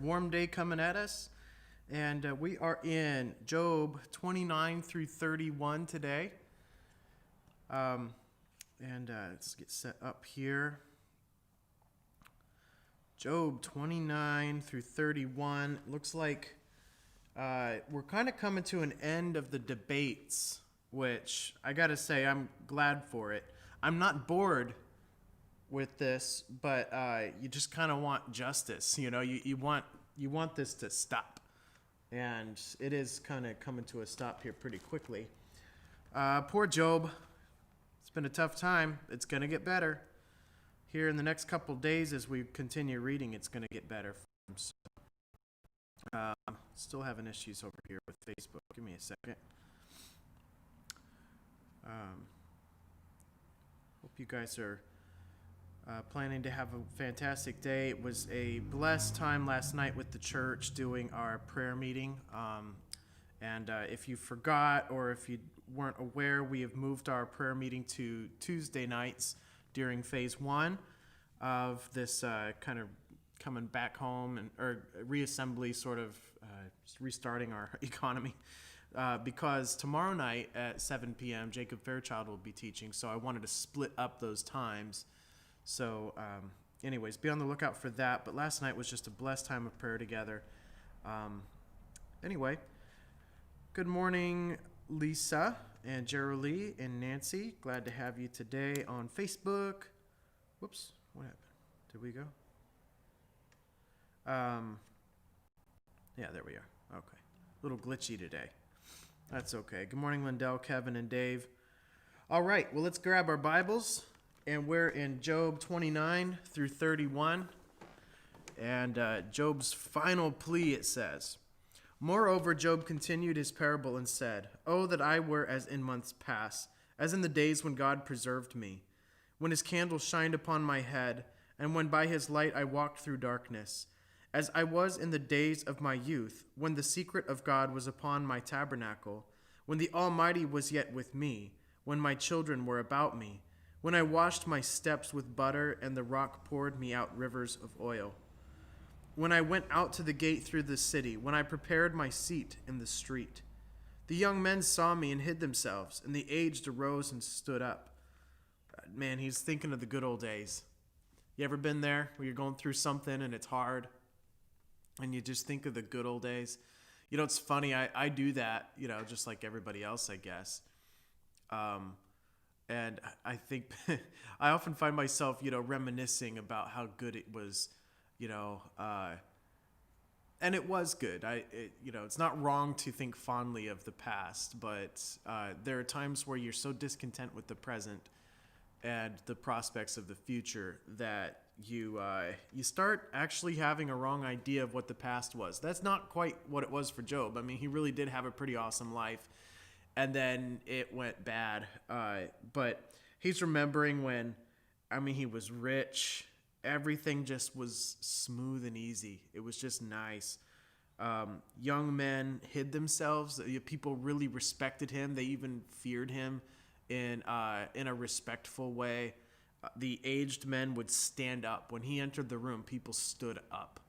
warm day coming at us, and we are in Job 29 through 31 today. Let's get set up here. Job 29 through 31. Looks like we're kind of coming to an end of the debates, which I gotta say I'm glad for it. I'm not bored with this, but you just kind of want justice. You know, you want this to stop, and it is kind of coming to a stop here pretty quickly. Poor Job. It's been a tough time. It's gonna get better here in the next couple days as we continue reading. It's gonna get better for him. So, still having issues over here with Facebook. Give me a second. Hope you guys are planning to have a fantastic day. It was a blessed time last night with the church doing our prayer meeting. If you forgot or if you weren't aware, we have moved our prayer meeting to Tuesday nights during phase one of this kind of coming back home or reassembly, sort of restarting our economy. Because tomorrow night at 7 p.m., Jacob Fairchild will be teaching, so I wanted to split up those times. So anyways, be on the lookout for that. But last night was just a blessed time of prayer together. Anyway, good morning, Lisa and Geraldine and Nancy. Glad to have you today on Facebook. Whoops, what happened? Did we go? Yeah, there we are. Okay. A little glitchy today. That's okay. Good morning, Lindell, Kevin, and Dave. All right, well, let's grab our Bibles. And we're in Job 29 through 31. And Job's final plea, it says, "Moreover, Job continued his parable and said, 'Oh, that I were as in months past, as in the days when God preserved me, when his candle shined upon my head, and when by his light I walked through darkness, as I was in the days of my youth, when the secret of God was upon my tabernacle, when the Almighty was yet with me, when my children were about me, when I washed my steps with butter, and the rock poured me out rivers of oil. When I went out to the gate through the city, when I prepared my seat in the street. The young men saw me and hid themselves, and the aged arose and stood up.'" Man, he's thinking of the good old days. You ever been there where you're going through something and it's hard, and you just think of the good old days? You know, it's funny, I do that, you know, just like everybody else, I guess. And I think I often find myself, you know, reminiscing about how good it was, you know, and it was good. You know, it's not wrong to think fondly of the past, but there are times where you're so discontent with the present and the prospects of the future that you start actually having a wrong idea of what the past was. That's not quite what it was for Job. I mean, he really did have a pretty awesome life. And then it went bad. But he's remembering when, I mean, he was rich. Everything just was smooth and easy. It was just nice. Young men hid themselves. People really respected him. They even feared him in a respectful way. The aged men would stand up. When he entered the room, people stood up.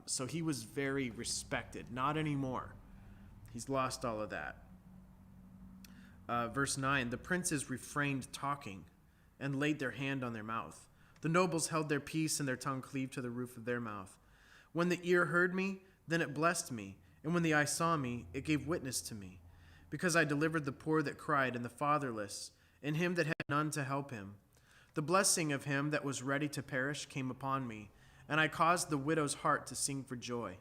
So he was very respected. Not anymore. He's lost all of that. Verse 9, "The princes refrained talking and laid their hand on their mouth. The nobles held their peace and their tongue cleaved to the roof of their mouth. When the ear heard me, then it blessed me. And when the eye saw me, it gave witness to me. Because I delivered the poor that cried and the fatherless, and him that had none to help him. The blessing of him that was ready to perish came upon me, and I caused the widow's heart to sing for joy.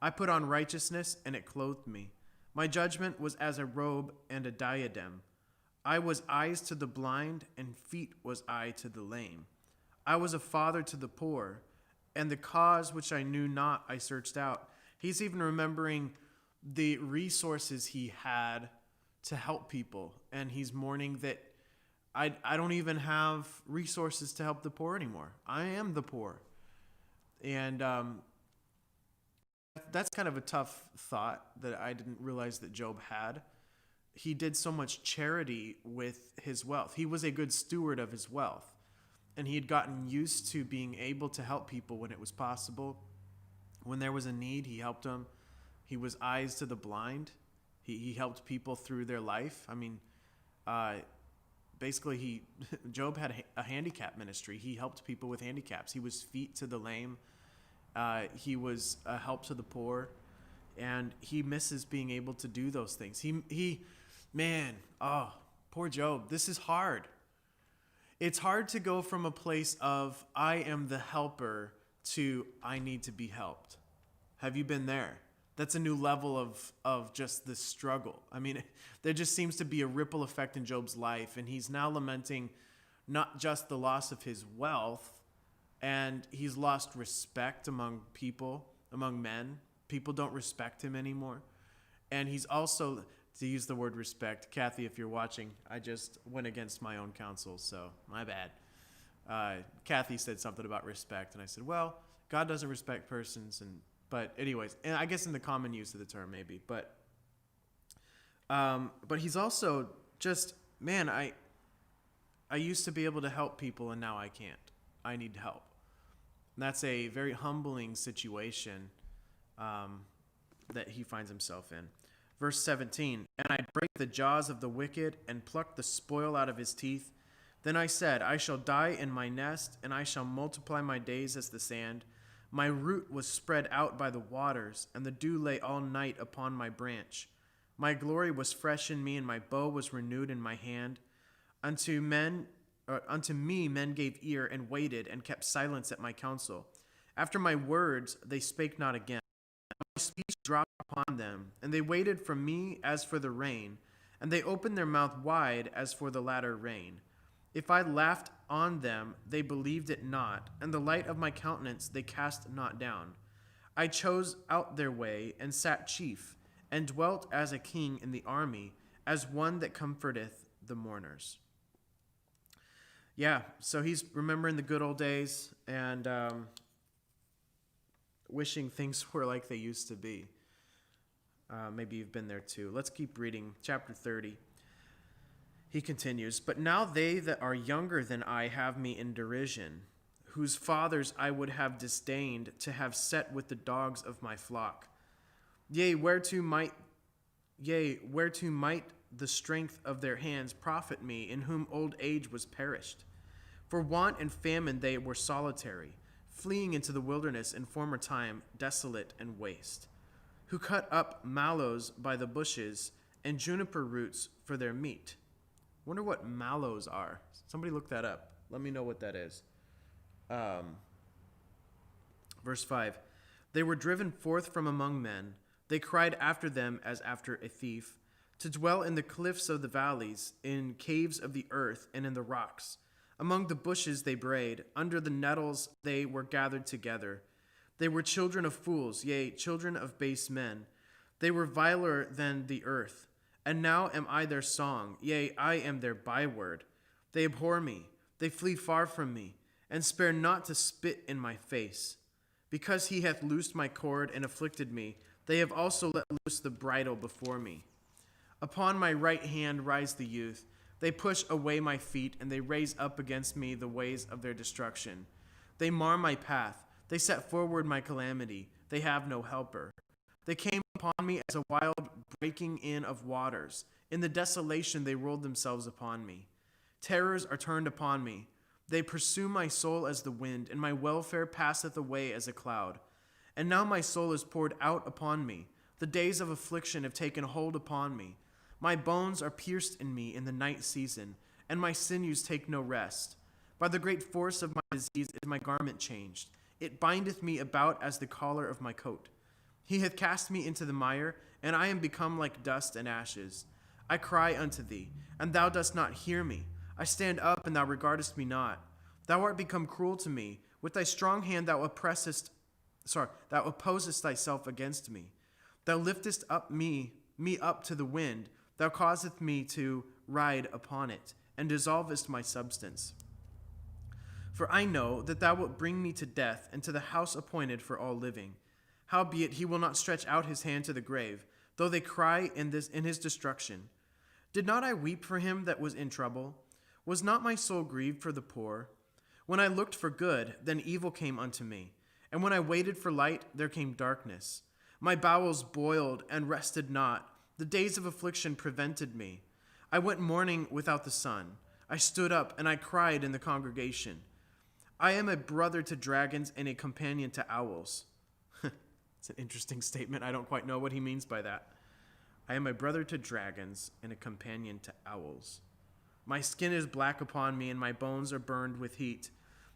I put on righteousness, and it clothed me. My judgment was as a robe and a diadem. I was eyes to the blind, and feet was I to the lame. I was a father to the poor, and the cause which I knew not I searched out." He's even remembering the resources he had to help people, and he's mourning that I don't even have resources to help the poor anymore. I am the poor. And that's kind of a tough thought that I didn't realize that Job had. He did so much charity with his wealth. He was a good steward of his wealth, and he had gotten used to being able to help people when it was possible. When there was a need, he helped them. He was eyes to the blind. He helped people through their life. I mean, basically, Job had a handicap ministry. He helped people with handicaps. He was feet to the lame. He was a help to the poor, and he misses being able to do those things. Man, poor Job. This is hard. It's hard to go from a place of I am the helper to I need to be helped. Have you been there? That's a new level of just the struggle. I mean, there just seems to be a ripple effect in Job's life, and he's now lamenting not just the loss of his wealth, and he's lost respect among people, among men. People don't respect him anymore. And he's also, to use the word respect, Kathy, if you're watching, I just went against my own counsel, so my bad. Kathy said something about respect, and I said, well, God doesn't respect persons, but anyways, and I guess in the common use of the term maybe, but he's also just, man, I used to be able to help people, and now I can't. I need help. And that's a very humbling situation that he finds himself in. Verse 17, and I break the jaws of the wicked and pluck the spoil out of his teeth. Then I said, I shall die in my nest, and I shall multiply my days as the sand. My root was spread out by the waters, and the dew lay all night upon my branch. My glory was fresh in me, and my bow was renewed in my hand. Unto me men gave ear and waited and kept silence at my counsel. After my words they spake not again. My speech dropped upon them, and they waited from me as for the rain, and they opened their mouth wide as for the latter rain. If I laughed on them, they believed it not, and the light of my countenance they cast not down. I chose out their way, and sat chief, and dwelt as a king in the army, as one that comforteth the mourners. Yeah, so he's remembering the good old days, and wishing things were like they used to be. Maybe you've been there too. Let's keep reading. Chapter 30. He continues, but now they that are younger than I have me in derision, whose fathers I would have disdained to have set with the dogs of my flock. Yea, whereto might the strength of their hands profit me, in whom old age was perished? For want and famine they were solitary, fleeing into the wilderness in former time, desolate and waste, who cut up mallows by the bushes and juniper roots for their meat. Wonder what mallows are. Somebody look that up. Let me know what that is. Verse 5. They were driven forth from among men. They cried after them as after a thief, to dwell in the cliffs of the valleys, in caves of the earth, and in the rocks. Among the bushes they brayed. Under the nettles they were gathered together. They were children of fools, yea, children of base men. They were viler than the earth. And now am I their song, yea, I am their byword. They abhor me, they flee far from me, and spare not to spit in my face. Because he hath loosed my cord and afflicted me, they have also let loose the bridle before me. Upon my right hand rise the youth. They push away my feet, and they raise up against me the ways of their destruction. They mar my path, they set forward my calamity, they have no helper. They came upon me as a wild breaking in of waters. In the desolation they rolled themselves upon me. Terrors are turned upon me. They pursue my soul as the wind, and my welfare passeth away as a cloud. And now my soul is poured out upon me. The days of affliction have taken hold upon me. My bones are pierced in me in the night season, and my sinews take no rest. By the great force of my disease is my garment changed. It bindeth me about as the collar of my coat. He hath cast me into the mire, and I am become like dust and ashes. I cry unto thee, and thou dost not hear me. I stand up, and thou regardest me not. Thou art become cruel to me. With thy strong hand thou opposest thyself against me. Thou liftest up me up to the wind. Thou causest me to ride upon it, and dissolvest my substance. For I know that thou wilt bring me to death, and to the house appointed for all living. Howbeit he will not stretch out his hand to the grave, though they cry in his destruction. Did not I weep for him that was in trouble? Was not my soul grieved for the poor? When I looked for good, then evil came unto me, And when I waited for light, there came darkness. My bowels boiled and rested not. The days of affliction prevented me. I went mourning without the sun. I stood up and I cried in the congregation. I am a brother to dragons and a companion to owls. It's an interesting statement. I don't quite know what he means by that. I am a brother to dragons and a companion to owls. My skin is black upon me and my bones are burned with heat.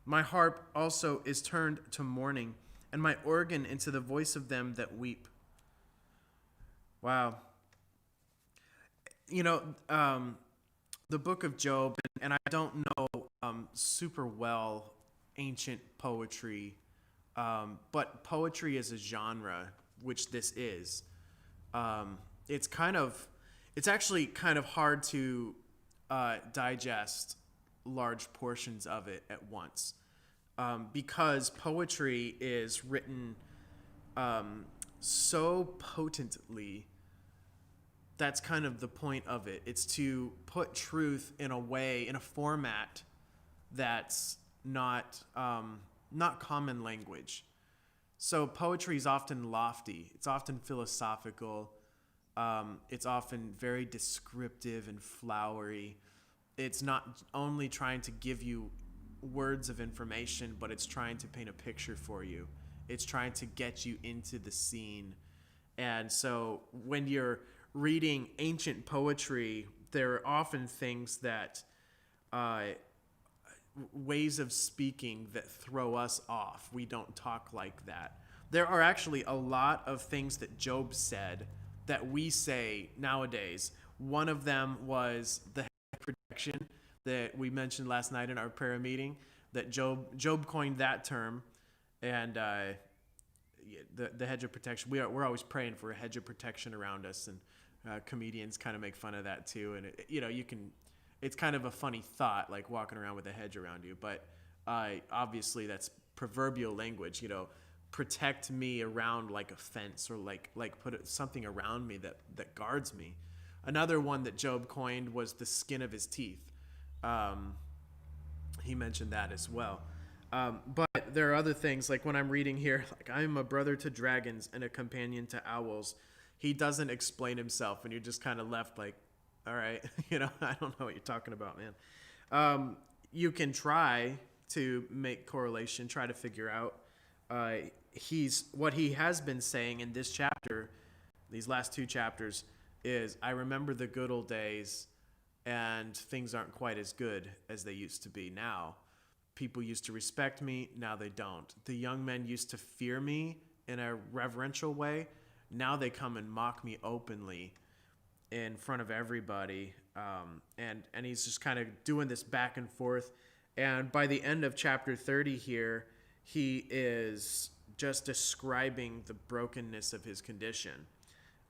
My harp also is turned to mourning, and my organ into the voice of them that weep. Wow. You know, the book of Job, and I don't know super well ancient poetry, but poetry is a genre, which this is. It's actually kind of hard to digest large portions of it at once, because poetry is written so potently. That's kind of the point of it. It's to put truth in a way, in a format that's not common language. So poetry is often lofty. It's often philosophical. It's often very descriptive and flowery. It's not only trying to give you words of information, but it's trying to paint a picture for you. It's trying to get you into the scene. And so when you're reading ancient poetry, there are often things that, ways of speaking that throw us off. We don't talk like that. There are actually a lot of things that Job said that we say nowadays. One of them was the protection that we mentioned last night in our prayer meeting, that Job coined that term, and the hedge of protection. We're always praying for a hedge of protection around us, and comedians kind of make fun of that too. And it's kind of a funny thought, like walking around with a hedge around you. But obviously that's proverbial language. Protect me around like a fence, or like put something around me that guards me. Another one that Job coined was the skin of his teeth. He mentioned that as well. But there are other things, like when I'm reading here, like I am a brother to dragons and a companion to owls. He doesn't explain himself, and you're just kind of left like, all right, I don't know what you're talking about, man. You can try to make correlation, try to figure out what he has been saying in this chapter, these last two chapters, is I remember the good old days, and things aren't quite as good as they used to be now. People used to respect me, now they don't. The young men used to fear me in a reverential way. Now they come and mock me openly in front of everybody. And he's just kind of doing this back and forth. And by the end of chapter 30 here, he is just describing the brokenness of his condition.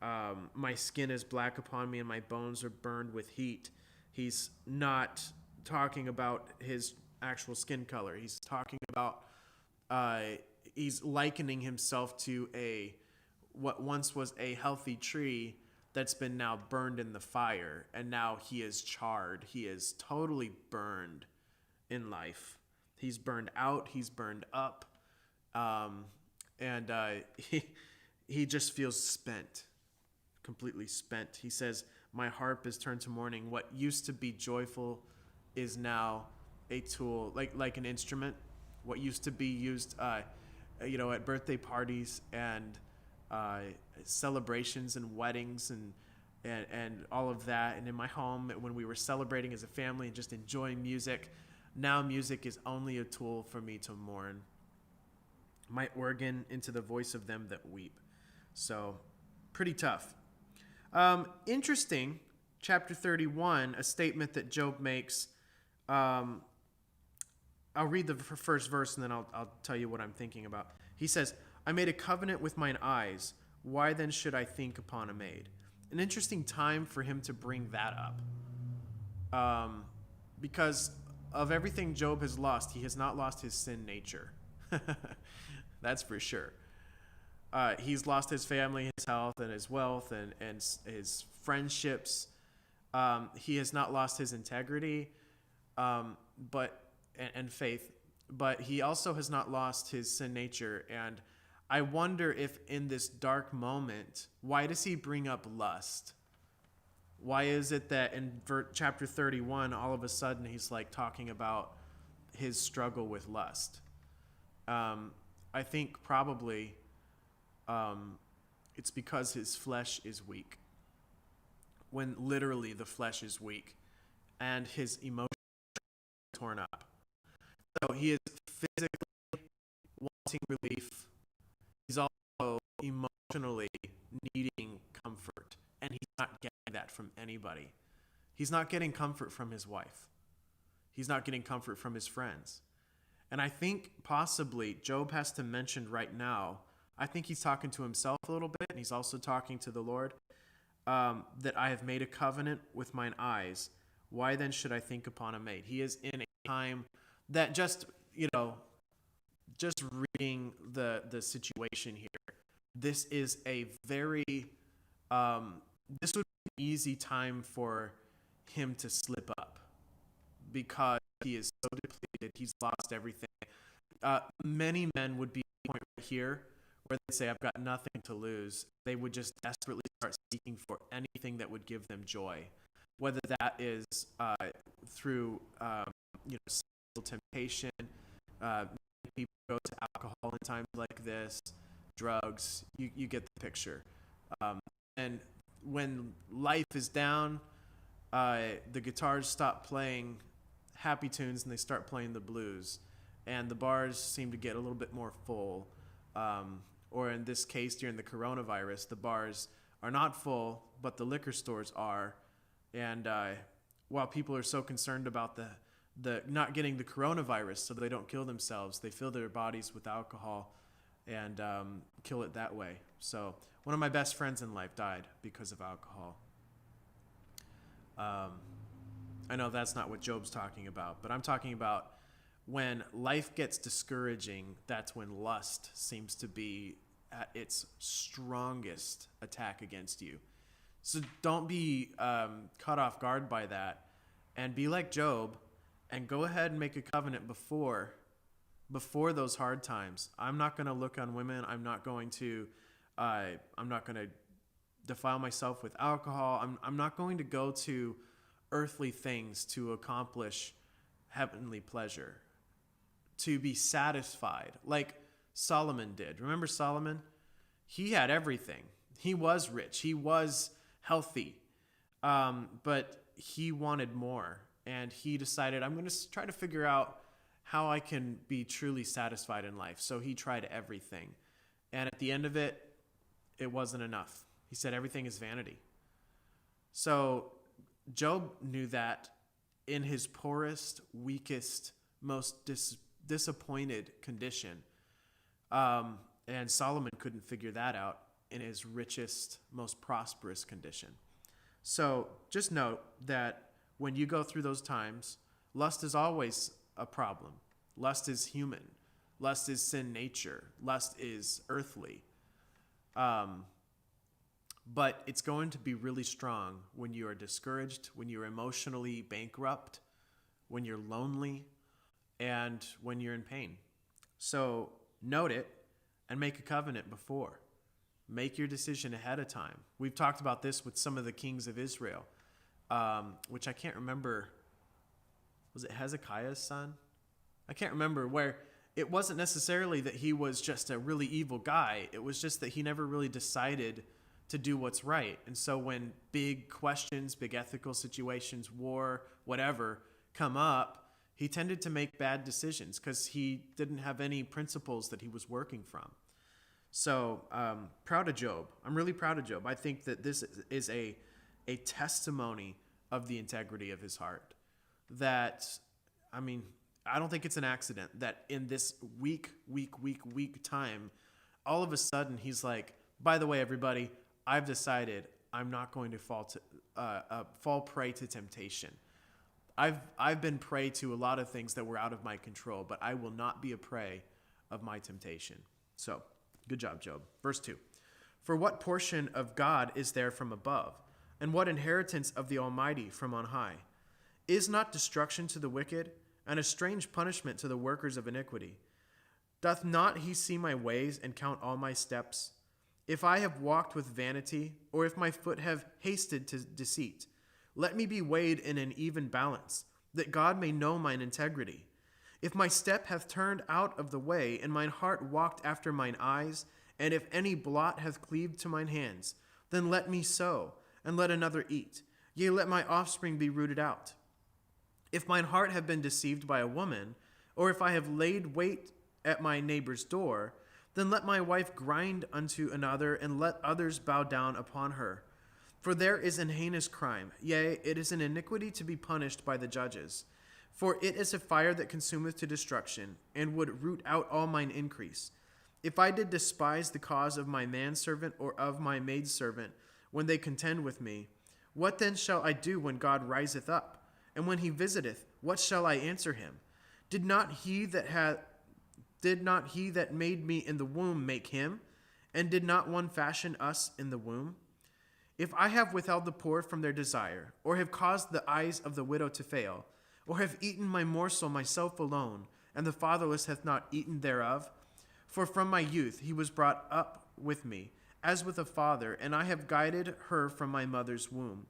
My skin is black upon me and my bones are burned with heat. He's not talking about his actual skin color. He's talking about, he's likening himself to what once was a healthy tree that's been now burned in the fire, and now he is charred. He is totally burned in life. He's burned out. He's burned up. And he just feels spent, completely spent. He says, my harp is turned to mourning. What used to be joyful is now a tool, like an instrument. What used to be used, at birthday parties and celebrations and weddings and all of that. And in my home, when we were celebrating as a family and just enjoying music, now music is only a tool for me to mourn. My organ into the voice of them that weep. So, pretty tough. Interesting, chapter 31, a statement that Job makes. I'll read the first verse and then I'll tell you what I'm thinking about. He says, I made a covenant with mine eyes. Why then should I think upon a maid? An interesting time for him to bring that up. Because of everything Job has lost, he has not lost his sin nature. That's for sure. He's lost his family, his health, and his wealth, and his friendships. He has not lost his integrity, and faith. but he also has not lost his sin nature. And I wonder if in this dark moment, why does he bring up lust? Why is it that in chapter 31, all of a sudden he's like talking about his struggle with lust? I think probably it's because his flesh is weak. When literally the flesh is weak and his emotions are torn up. So he is physically wanting relief. He's also emotionally needing comfort. And he's not getting that from anybody. He's not getting comfort from his wife. He's not getting comfort from his friends. And I think possibly Job has to mention right now, I think he's talking to himself a little bit, and he's also talking to the Lord, that I have made a covenant with mine eyes. Why then should I think upon a mate? He is in a time that just reading the situation here, this is a very, this would be an easy time for him to slip up because he is so depleted. He's lost everything. Many men would be at the point right here where they say, I've got nothing to lose. They would just desperately start seeking for anything that would give them joy, whether that is through sexual temptation. People go to alcohol in times like this, drugs. You get the picture. And when life is down, the guitars stop playing happy tunes and they start playing the blues, and the bars seem to get a little bit more full. Or in this case, during the coronavirus, the bars are not full, but the liquor stores are. And while people are so concerned about the not getting the coronavirus so they don't kill themselves, they fill their bodies with alcohol and kill it that way. So one of my best friends in life died because of alcohol. I know that's not what Job's talking about, but I'm talking about when life gets discouraging, that's when lust seems to be at its strongest attack against you. So don't be caught off guard by that, and be like Job and go ahead and make a covenant before those hard times. I'm not going to look on women. I'm not going to defile myself with alcohol. I'm not going to go to earthly things to accomplish heavenly pleasure, to be satisfied like Solomon did. Remember Solomon? He had everything. He was rich. He was healthy. But he wanted more. And he decided, I'm going to try to figure out how I can be truly satisfied in life. So he tried everything. And at the end of it, it wasn't enough. He said, everything is vanity. So Job knew that in his poorest, weakest, most disappointed condition. And Solomon couldn't figure that out in his richest, most prosperous condition. So just note that when you go through those times, lust is always a problem. Lust is human. Lust is sin nature. Lust is earthly. But it's going to be really strong when you are discouraged, when you're emotionally bankrupt, when you're lonely, and when you're in pain. So note it and make a covenant before. Make your decision ahead of time. We've talked about this with some of the kings of Israel, which I can't remember. Was it Hezekiah's son? I can't remember, where it wasn't necessarily that he was just a really evil guy. It was just that he never really decided to do what's right. And so when big questions, big ethical situations, war, whatever, come up, he tended to make bad decisions because he didn't have any principles that he was working from. So proud of Job. I'm really proud of Job. I think that this is a testimony of the integrity of his heart. That, I don't think it's an accident that in this weak time, all of a sudden he's like, by the way, everybody, I've decided I'm not going to fall prey to temptation. I've been prey to a lot of things that were out of my control, but I will not be a prey of my temptation. So, good job, Job. Verse 2. For what portion of God is there from above, and what inheritance of the Almighty from on high? Is not destruction to the wicked, and a strange punishment to the workers of iniquity. Doth not he see my ways and count all my steps? If I have walked with vanity, or if my foot have hasted to deceit, let me be weighed in an even balance, that God may know mine integrity. If my step hath turned out of the way, and mine heart walked after mine eyes, and if any blot hath cleaved to mine hands, then let me sow, and let another eat. Yea, let my offspring be rooted out. If mine heart have been deceived by a woman, or if I have laid wait at my neighbor's door, then let my wife grind unto another, and let others bow down upon her. For there is an heinous crime, yea, it is an iniquity to be punished by the judges. For it is a fire that consumeth to destruction, and would root out all mine increase. If I did despise the cause of my manservant or of my maidservant, when they contend with me, what then shall I do when God riseth up? And when he visiteth, what shall I answer him? Did not he that made me in the womb make him? And did not one fashion us in the womb? If I have withheld the poor from their desire, or have caused the eyes of the widow to fail, or have eaten my morsel myself alone, and the fatherless hath not eaten thereof, for from my youth he was brought up with me, as with a father, and I have guided her from my mother's womb.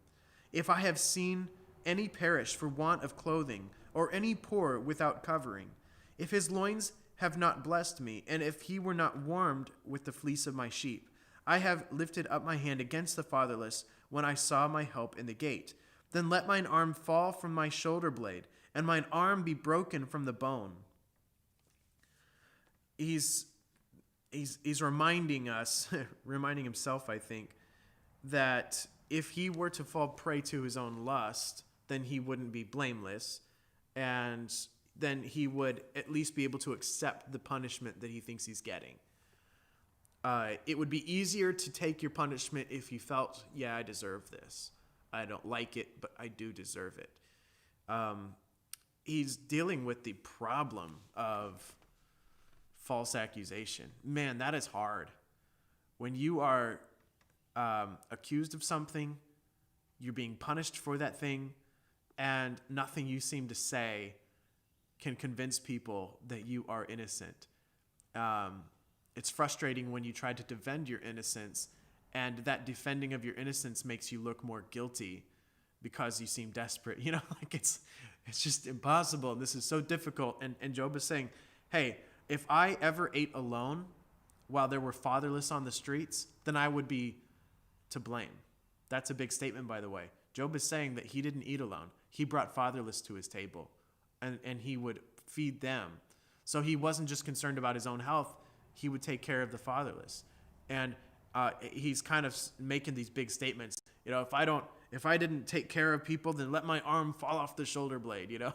If I have seen any perish for want of clothing, or any poor without covering, if his loins have not blessed me, and if he were not warmed with the fleece of my sheep, I have lifted up my hand against the fatherless when I saw my help in the gate. Then let mine arm fall from my shoulder blade, and mine arm be broken from the bone. He's reminding us, reminding himself, I think, that if he were to fall prey to his own lust, then he wouldn't be blameless, and then he would at least be able to accept the punishment that he thinks he's getting. It would be easier to take your punishment if you felt, yeah, I deserve this. I don't like it, but I do deserve it. He's dealing with the problem of false accusation. Man, that is hard. When you are accused of something, you're being punished for that thing, and nothing you seem to say can convince people that you are innocent. It's frustrating when you try to defend your innocence, and that defending of your innocence makes you look more guilty because you seem desperate. You know, like it's just impossible. This is so difficult. And Job is saying, hey, if I ever ate alone while there were fatherless on the streets, then I would be to blame. That's a big statement, by the way. Job is saying that he didn't eat alone. He brought fatherless to his table, and he would feed them. So he wasn't just concerned about his own health. He would take care of the fatherless. And he's kind of making these big statements. You know, if I didn't take care of people, then let my arm fall off the shoulder blade, you know.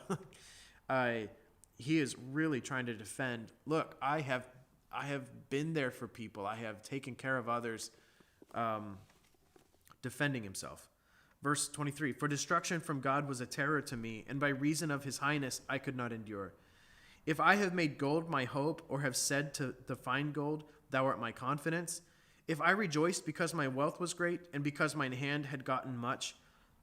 He is really trying to defend. Look, I have been there for people. I have taken care of others, defending himself. Verse 23, for destruction from God was a terror to me, and by reason of his highness I could not endure. If I have made gold my hope, or have said to the fine gold, thou art my confidence, if I rejoiced because my wealth was great, and because mine hand had gotten much,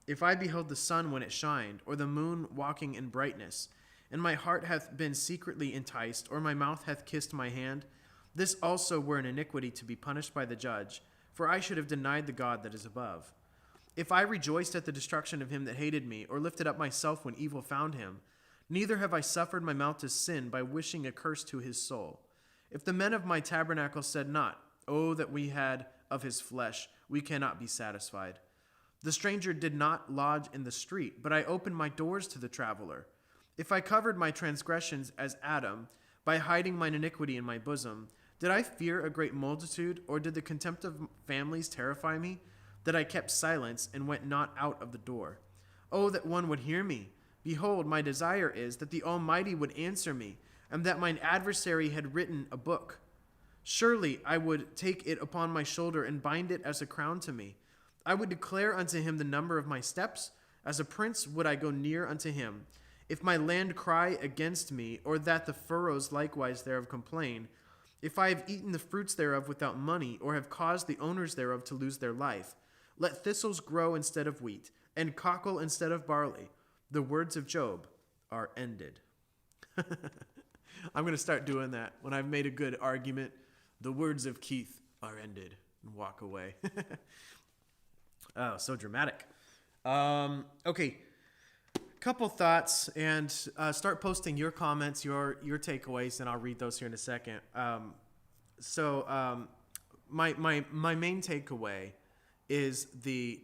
if I beheld the sun when it shined, or the moon walking in brightness, and my heart hath been secretly enticed, or my mouth hath kissed my hand, this also were an iniquity to be punished by the judge, for I should have denied the God that is above. If I rejoiced at the destruction of him that hated me, or lifted up myself when evil found him, neither have I suffered my mouth to sin by wishing a curse to his soul. If the men of my tabernacle said not, oh, that we had of his flesh, we cannot be satisfied. The stranger did not lodge in the street, but I opened my doors to the traveler. If I covered my transgressions as Adam, by hiding mine iniquity in my bosom, did I fear a great multitude, or did the contempt of families terrify me, that I kept silence and went not out of the door? Oh, that one would hear me! Behold, my desire is that the Almighty would answer me, and that mine adversary had written a book. Surely I would take it upon my shoulder and bind it as a crown to me. I would declare unto him the number of my steps. As a prince would I go near unto him. If my land cry against me, or that the furrows likewise thereof complain, if I have eaten the fruits thereof without money, or have caused the owners thereof to lose their life, let thistles grow instead of wheat, and cockle instead of barley. The words of Job are ended. I'm going to start doing that. When I've made a good argument, the words of Keith are ended, and walk away. Oh, so dramatic. Okay. Couple thoughts, and start posting your comments, your takeaways, and I'll read those here in a second. My main takeaway is the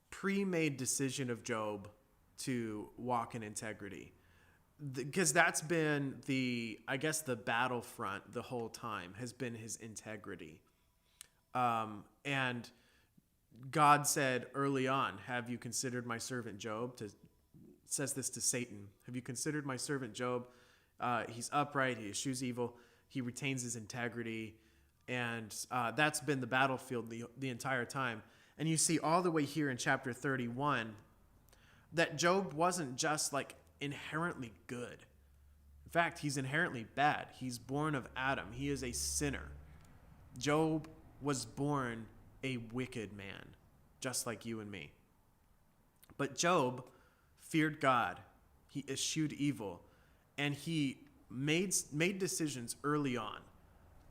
pre-made decision of Job to walk in integrity, because that's been the battlefront the whole time has been his integrity. And God said early on, "Have you considered my servant Job?" Says this to Satan. "Have you considered my servant Job? He's upright. He eschews evil. He retains his integrity." And that's been the battlefield the entire time. And you see all the way here in chapter 31 that Job wasn't just like inherently good. In fact, he's inherently bad. He's born of Adam. He is a sinner. Job was born a wicked man, just like you and me. But Job feared God. He eschewed evil, and he made decisions early on.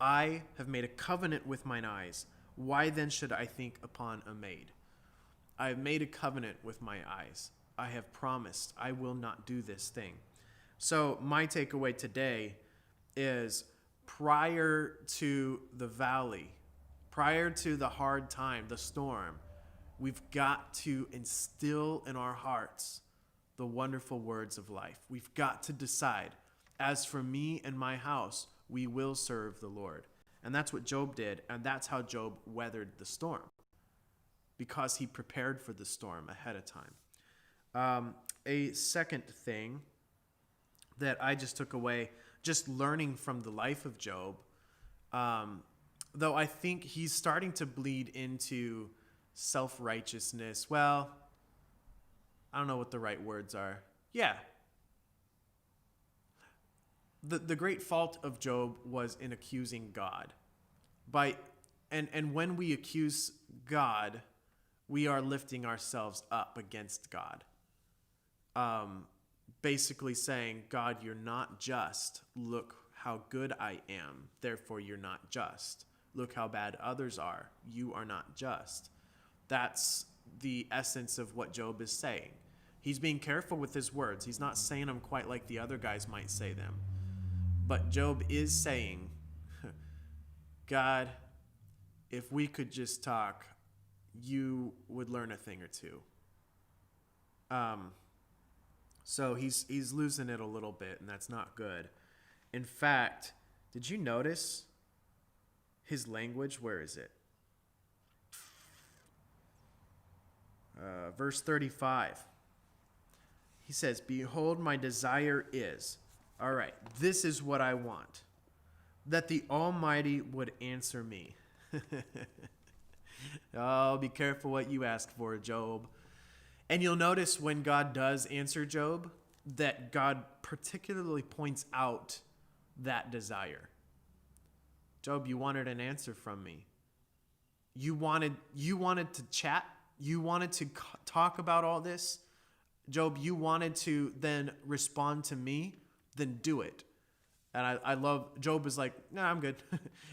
"I have made a covenant with mine eyes. Why then should I think upon a maid? I have made a covenant with my eyes. I have promised I will not do this thing." So my takeaway today is, prior to the valley, prior to the hard time, the storm, we've got to instill in our hearts the wonderful words of life. We've got to decide, "As for me and my house, we will serve the Lord." And that's what Job did, and that's how Job weathered the storm, because he prepared for the storm ahead of time. A second thing that I just took away, just learning from the life of Job, though I think he's starting to bleed into self-righteousness. Well, I don't know what the right words are. Yeah. The great fault of Job was in accusing God. And when we accuse God, we are lifting ourselves up against God. Basically saying, "God, you're not just. Look how good I am. Therefore, you're not just. Look how bad others are. You are not just." That's the essence of what Job is saying. He's being careful with his words. He's not saying them quite like the other guys might say them. But Job is saying, "God, if we could just talk, you would learn a thing or two." So he's losing it a little bit, and that's not good. In fact, did you notice his language? Where is it? Verse 35. He says, "Behold, my desire is," all right, this is what I want, "that the Almighty would answer me." Oh, be careful what you ask for, Job. And you'll notice when God does answer Job, that God particularly points out that desire. "Job, you wanted an answer from me. You wanted to chat. You wanted to talk about all this. Job, you wanted to then respond to me, then do it." And I love, Job is like, "No, I'm good."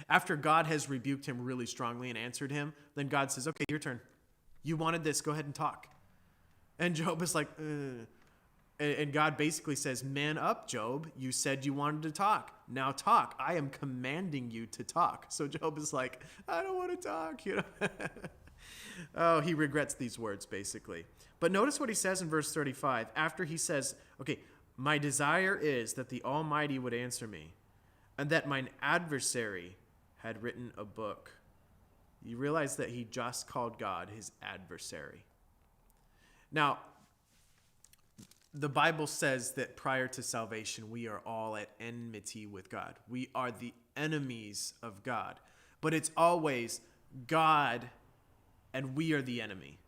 After God has rebuked him really strongly and answered him, then God says, "Okay, your turn. You wanted this, go ahead and talk." And Job is like, "Ugh." And God basically says, "Man up, Job. You said you wanted to talk. Now talk. I am commanding you to talk." So Job is like, "I don't want to talk." Oh, he regrets these words, basically. But notice what he says in verse 35. After he says, "Okay, my desire is that the Almighty would answer me, and that mine adversary had written a book." You realize that he just called God his adversary. Now, the Bible says that prior to salvation, we are all at enmity with God. We are the enemies of God. But it's always God and we are the enemy.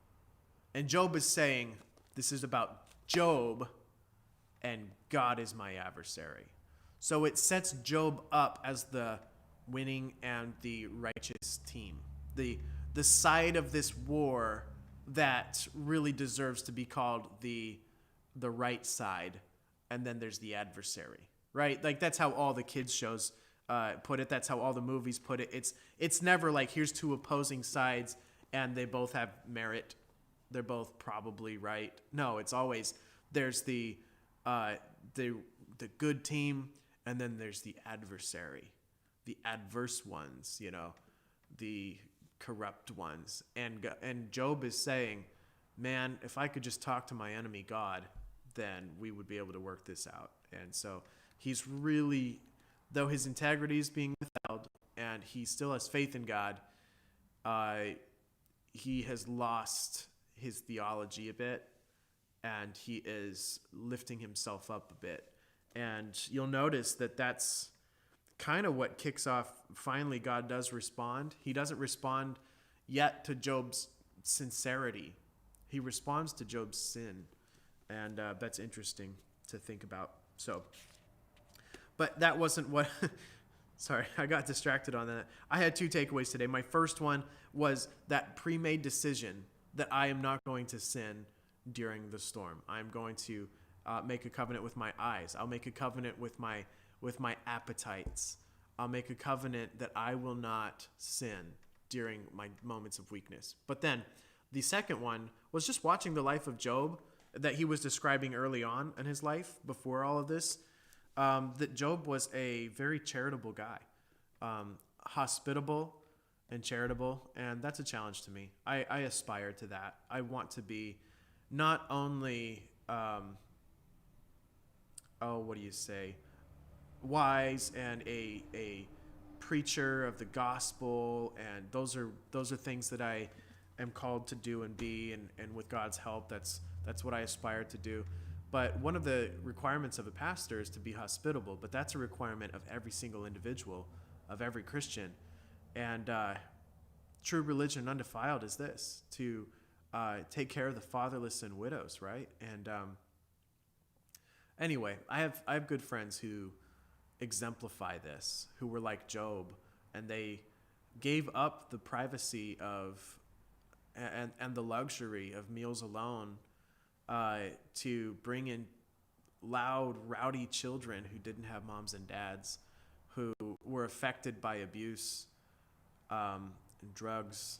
And Job is saying, this is about Job and God is my adversary. So it sets Job up as the winning and the righteous team. The side of this war that really deserves to be called the right side and then there's the adversary, right? Like that's how all the kids shows put it. That's how all the movies put it. It's never like here's two opposing sides and they both have merit. They're both probably right. No, it's always there's the good team, and then there's the adversary, the adverse ones, the corrupt ones. And Job is saying, man, if I could just talk to my enemy God, then we would be able to work this out. And so he's really, though his integrity is being withheld and he still has faith in God, he has lost his theology a bit, and he is lifting himself up a bit. And you'll notice that that's kind of what kicks off. Finally, God does respond. He doesn't respond yet to Job's sincerity. He responds to Job's sin. And that's interesting to think about. So, but that wasn't what, sorry, I got distracted on that. I had two takeaways today. My first one was that pre-made decision that I am not going to sin during the storm. I'm going to make a covenant with my eyes. I'll make a covenant with my appetites. I'll make a covenant that I will not sin during my moments of weakness. But then the second one was just watching the life of Job that he was describing early on in his life before all of this, that Job was a very charitable guy, hospitable and charitable, and that's a challenge to me. I aspire to that. I want to be not only, wise and a preacher of the gospel, and those are things that I am called to do and be, and with God's help, that's what I aspire to do. But one of the requirements of a pastor is to be hospitable, but that's a requirement of every single individual, of every Christian. And true religion undefiled is this, to take care of the fatherless and widows, right? And anyway, I have good friends who exemplify this, who were like Job, and they gave up the privacy of and the luxury of meals alone to bring in loud, rowdy children who didn't have moms and dads, who were affected by abuse and drugs.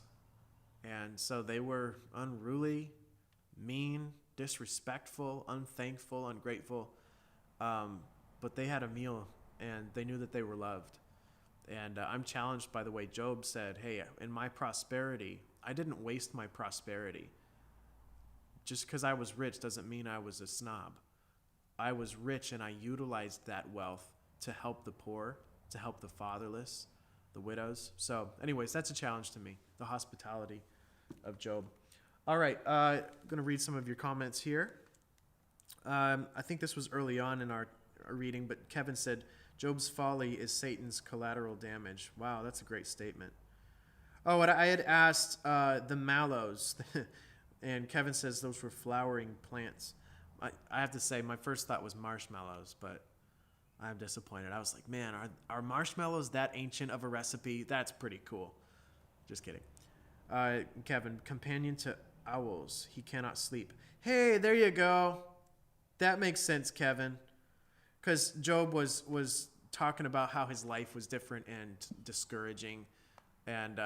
And so they were unruly, mean, disrespectful, unthankful, ungrateful. But they had a meal, and they knew that they were loved. And I'm challenged by the way Job said, hey, in my prosperity, I didn't waste my prosperity. Just because I was rich doesn't mean I was a snob. I was rich, and I utilized that wealth to help the poor, to help the fatherless, the widows. So anyways, that's a challenge to me, the hospitality of Job. All right, I'm going to read some of your comments here. I think this was early on in our reading, but Kevin said, Job's folly is Satan's collateral damage. Wow, that's a great statement. Oh, and I had asked the mallows, and Kevin says those were flowering plants. I have to say, my first thought was marshmallows, but I'm disappointed. I was like, man, are marshmallows that ancient of a recipe? That's pretty cool. Just kidding. Kevin, companion to owls. He cannot sleep. Hey, there you go. That makes sense, Kevin. Because Job was talking about how his life was different and discouraging. And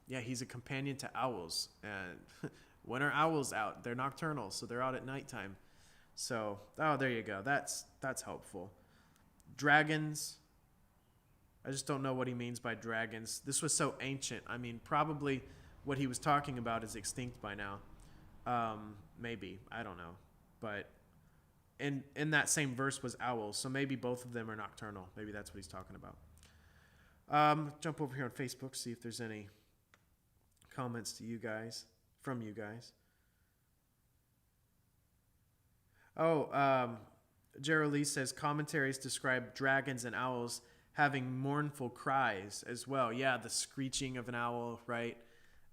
yeah, he's a companion to owls. And when are owls out? They're nocturnal, so they're out at nighttime. So, oh, there you go. That's helpful. Dragons. I just don't know what he means by dragons. This was so ancient. I mean, probably what he was talking about is extinct by now. Maybe. I don't know. But in that same verse was owls, so maybe both of them are nocturnal. Maybe that's what he's talking about. Jump over here on Facebook, see if there's any comments to you guys, from you guys. Oh, Gerald Lee says commentaries describe dragons and owls having mournful cries as well. Yeah, the screeching of an owl, right?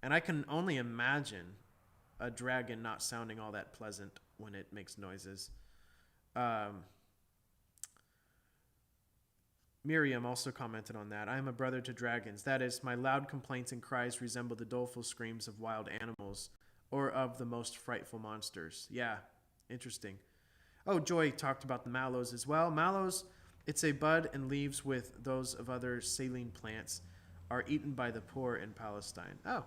And I can only imagine a dragon not sounding all that pleasant when it makes noises. Miriam also commented on that. I am a brother to dragons. That is, my loud complaints and cries resemble the doleful screams of wild animals or of the most frightful monsters. Yeah, interesting. Oh, Joy talked about the mallows as well. Mallows, it's a bud and leaves with those of other saline plants, are eaten by the poor in Palestine. Oh,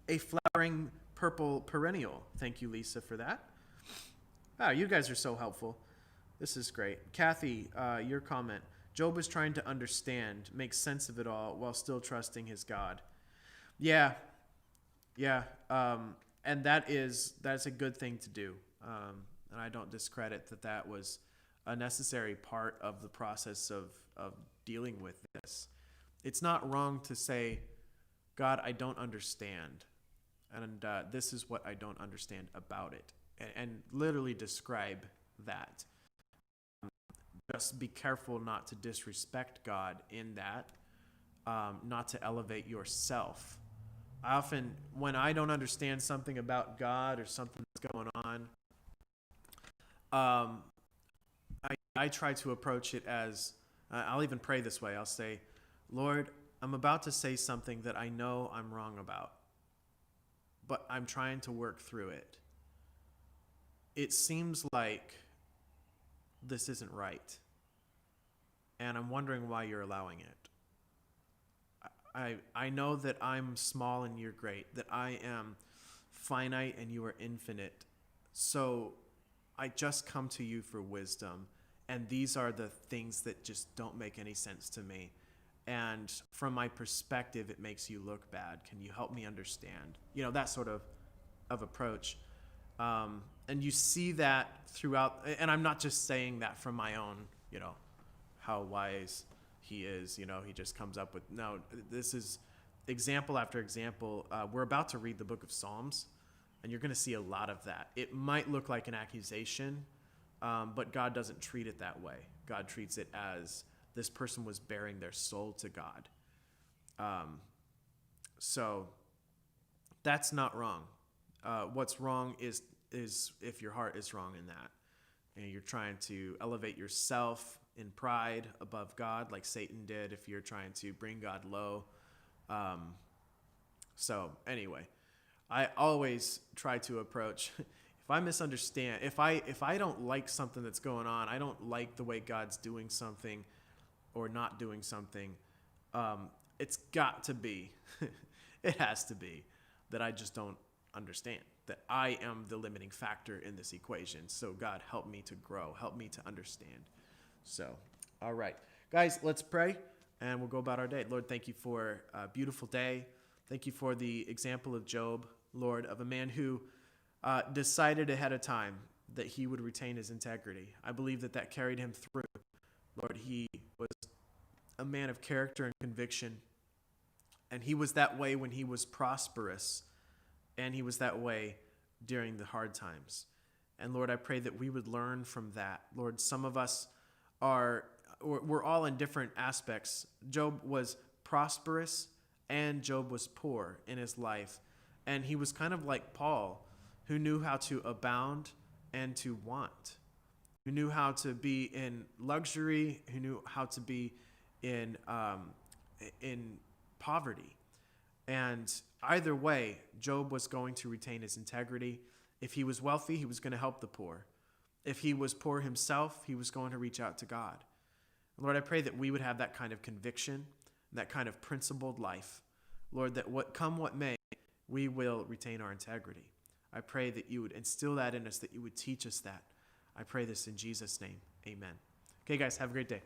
a flowering purple perennial. Thank you, Lisa, for that. Wow, you guys are so helpful. This is great. Kathy, your comment. Job is trying to understand, make sense of it all while still trusting his God. Yeah, yeah. And that's a good thing to do. And I don't discredit that was a necessary part of the process of dealing with this. It's not wrong to say, God, I don't understand. And this is what I don't understand about it. And literally describe that. Just be careful not to disrespect God in that, not to elevate yourself. I often, when I don't understand something about God or something that's going on, I try to approach it as, I'll even pray this way. I'll say, Lord, I'm about to say something that I know I'm wrong about, but I'm trying to work through it. It seems like this isn't right, and I'm wondering why you're allowing it. I know that I'm small and you're great, that I am finite and you are infinite. So I just come to you for wisdom, and these are the things that just don't make any sense to me. And from my perspective, it makes you look bad. Can you help me understand? That sort of approach. And you see that throughout, and I'm not just saying that from my own, how wise he is, he just comes up with, no, this is example after example. We're about to read the book of Psalms, and you're going to see a lot of that. It might look like an accusation, but God doesn't treat it that way. God treats it as this person was bearing their soul to God. So that's not wrong. What's wrong is if your heart is wrong in that. And you're trying to elevate yourself in pride above God, like Satan did, if you're trying to bring God low. So anyway, I always try to approach, if I misunderstand, if I don't like something that's going on, I don't like the way God's doing something or not doing something, it's got to be, it has to be that I just don't understand, that I am the limiting factor in this equation. So God, help me to grow, help me to understand. So, all right, guys, let's pray and we'll go about our day. Lord, thank you for a beautiful day. Thank you for the example of Job, Lord, of a man who decided ahead of time that he would retain his integrity. I believe that carried him through. Lord, he was a man of character and conviction, and he was that way when he was prosperous, and he was that way during the hard times. And Lord, I pray that we would learn from that. Lord, some of us we're all in different aspects. Job was prosperous and Job was poor in his life. And he was kind of like Paul, who knew how to abound and to want, who knew how to be in luxury, who knew how to be in poverty. And either way, Job was going to retain his integrity. If he was wealthy, he was going to help the poor. If he was poor himself, he was going to reach out to God. Lord, I pray that we would have that kind of conviction, that kind of principled life. Lord, that what may, we will retain our integrity. I pray that you would instill that in us, that you would teach us that. I pray this in Jesus' name. Amen. Okay, guys, have a great day.